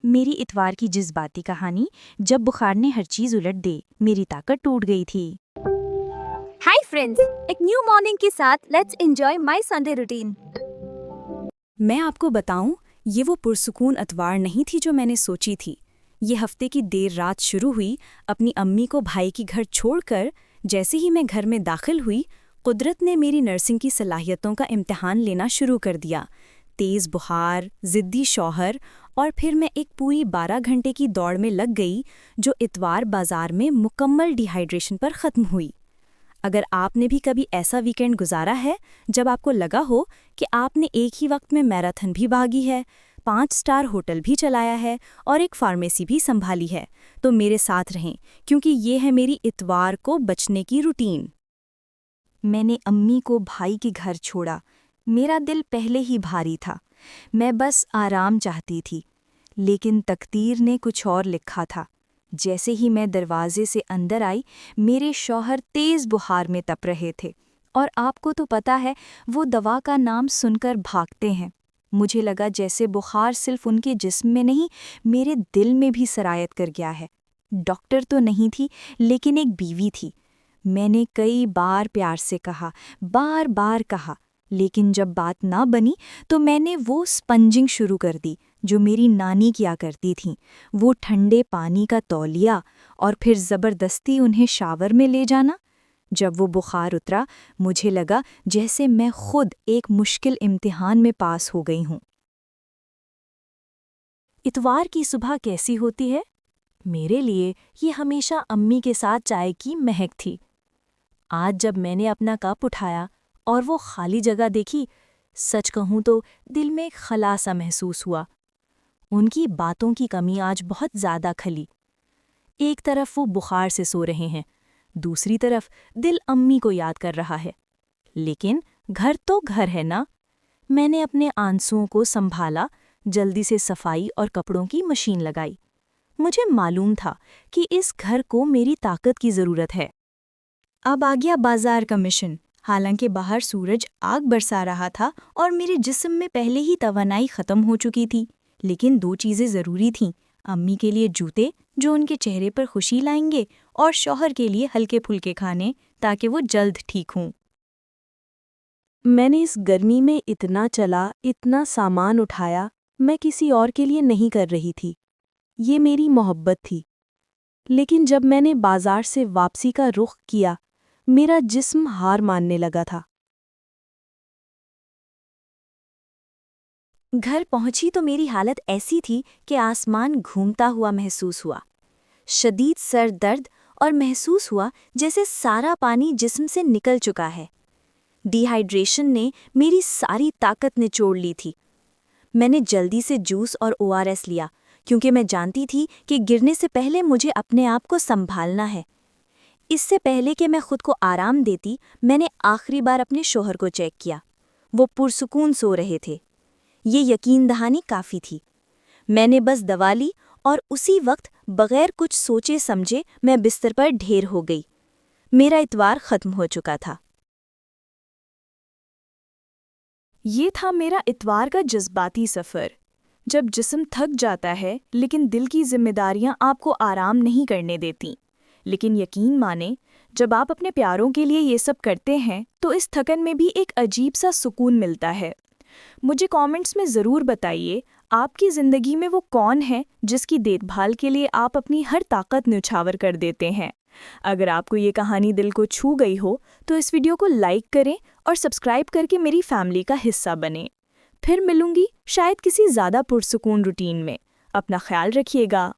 میری اتوار کی جذباتی کہانی جب بخار نے ہر چیز الٹ دے میری طاقت ٹوٹ گئی تھی۔ ہائی فرینڈز، ایک نیو مارننگ کے ساتھ let's enjoy my Sunday routine. میں آپ کو بتاؤں، یہ وہ پرسکون اتوار نہیں تھی جو میں نے سوچی تھی۔ یہ ہفتے کی دیر رات شروع ہوئی اپنی امی کو بھائی کی گھر چھوڑ کر۔ جیسے ہی میں گھر میں داخل ہوئی، قدرت نے میری نرسنگ کی صلاحیتوں کا امتحان لینا شروع کر دیا۔ تیز بخار، ضدی شوہر، اور پھر میں ایک پوری 12 گھنٹے کی دوڑ میں لگ گئی جو اتوار بازار میں مکمل ڈی ہائیڈریشن پر ختم ہوئی۔ اگر آپ نے بھی کبھی ایسا ویکینڈ گزارا ہے جب آپ کو لگا ہو کہ آپ نے ایک ہی وقت میں میراتھن بھی بھاگی ہے، 5 اسٹار ہوٹل بھی چلایا ہے اور ایک فارمیسی بھی سنبھالی ہے، تو میرے ساتھ رہیں، کیونکہ یہ ہے میری اتوار کو بچنے کی روٹین۔ میں نے امی کو بھائی کے گھر چھوڑا۔ میرا دل پہلے ہی بھاری تھا، میں بس آرام چاہتی تھی، لیکن تقدیر نے کچھ اور لکھا تھا۔ جیسے ہی میں دروازے سے اندر آئی، میرے شوہر تیز بخار میں تپ رہے تھے، اور آپ کو تو پتہ ہے وہ دوا کا نام سن کر بھاگتے ہیں۔ مجھے لگا جیسے بخار صرف ان کے جسم میں نہیں، میرے دل میں بھی سرایت کر گیا ہے۔ ڈاکٹر تو نہیں تھی، لیکن ایک بیوی تھی۔ میں نے کئی بار پیار سے کہا، بار بار کہا، لیکن جب بات نہ بنی تو میں نے وہ سپنجنگ شروع کر دی جو میری نانی کیا کرتی تھیں، وہ ٹھنڈے پانی کا تولیہ اور پھر زبردستی انہیں شاور میں لے جانا۔ جب وہ بخار اترا، مجھے لگا جیسے میں خود ایک مشکل امتحان میں پاس ہو گئی ہوں۔ اتوار کی صبح کیسی ہوتی ہے؟ میرے لیے یہ ہمیشہ امی کے ساتھ چائے کی مہک تھی۔ آج جب میں نے اپنا کپ اٹھایا اور وہ خالی جگہ دیکھی، سچ کہوں تو دل میں ایک خلا سا محسوس ہوا۔ ان کی باتوں کی کمی آج بہت زیادہ کھلی۔ ایک طرف وہ بخار سے سو رہے ہیں، دوسری طرف دل امی کو یاد کر رہا ہے۔ لیکن گھر تو گھر ہے نا۔ میں نے اپنے آنسوؤں کو سنبھالا، جلدی سے صفائی اور کپڑوں کی مشین لگائی۔ مجھے معلوم تھا کہ اس گھر کو میری طاقت کی ضرورت ہے۔ اب آ گیا بازار کا مشن۔ حالانکہ باہر سورج آگ برسا رہا تھا اور میرے جسم میں پہلے ہی توانائی ختم ہو چکی تھی، لیکن 2 چیزیں ضروری تھیں: امی کے لیے جوتے جو ان کے چہرے پر خوشی لائیں گے، اور شوہر کے لیے ہلکے پھلکے کھانے تاکہ وہ جلد ٹھیک ہوں۔ میں نے اس گرمی میں اتنا چلا، اتنا سامان اٹھایا، میں کسی اور کے لیے نہیں کر رہی تھی۔ یہ میری محبت تھی۔ لیکن جب میں نے بازار سے واپسی کا رخ کیا، میرا جسم ہار ماننے لگا تھا۔ گھر پہنچی تو میری حالت ایسی تھی کہ آسمان گھومتا ہوا محسوس ہوا۔ شدید سر درد، اور محسوس ہوا جیسے سارا پانی جسم سے نکل چکا ہے۔ ڈی ہائیڈریشن نے میری ساری طاقت نچوڑ لی تھی۔ میں نے جلدی سے جوس اور ORS لیا، کیونکہ میں جانتی تھی کہ گرنے سے پہلے مجھے اپنے آپ کو سنبھالنا ہے۔ اس سے پہلے کہ میں خود کو آرام دیتی، میں نے آخری بار اپنے شوہر کو چیک کیا۔ وہ پرسکون سو رہے تھے۔ یہ یقین دہانی کافی تھی۔ میں نے بس دوا لی اور اسی وقت بغیر کچھ سوچے سمجھے میں بستر پر ڈھیر ہو گئی۔ میرا اتوار ختم ہو چکا تھا۔ یہ تھا میرا اتوار کا جذباتی سفر۔ جب جسم تھک جاتا ہے لیکن دل کی ذمہ داریاں آپ کو آرام نہیں کرنے دیتیں۔ لیکن یقین مانیں، جب آپ اپنے پیاروں کے لیے یہ سب کرتے ہیں تو اس تھکن میں بھی ایک عجیب سا سکون ملتا ہے۔ مجھے کامنٹس میں ضرور بتائیے، آپ کی زندگی میں وہ کون ہے جس کی دیکھ بھال کے لیے آپ اپنی ہر طاقت نچھاور کر دیتے ہیں۔ اگر آپ کو یہ کہانی دل کو چھو گئی ہو تو اس ویڈیو کو لائک کریں اور سبسکرائب کر کے میری فیملی کا حصہ بنیں۔ پھر ملوں گی شاید کسی زیادہ پرسکون روٹین میں۔ اپنا خیال رکھیے گا۔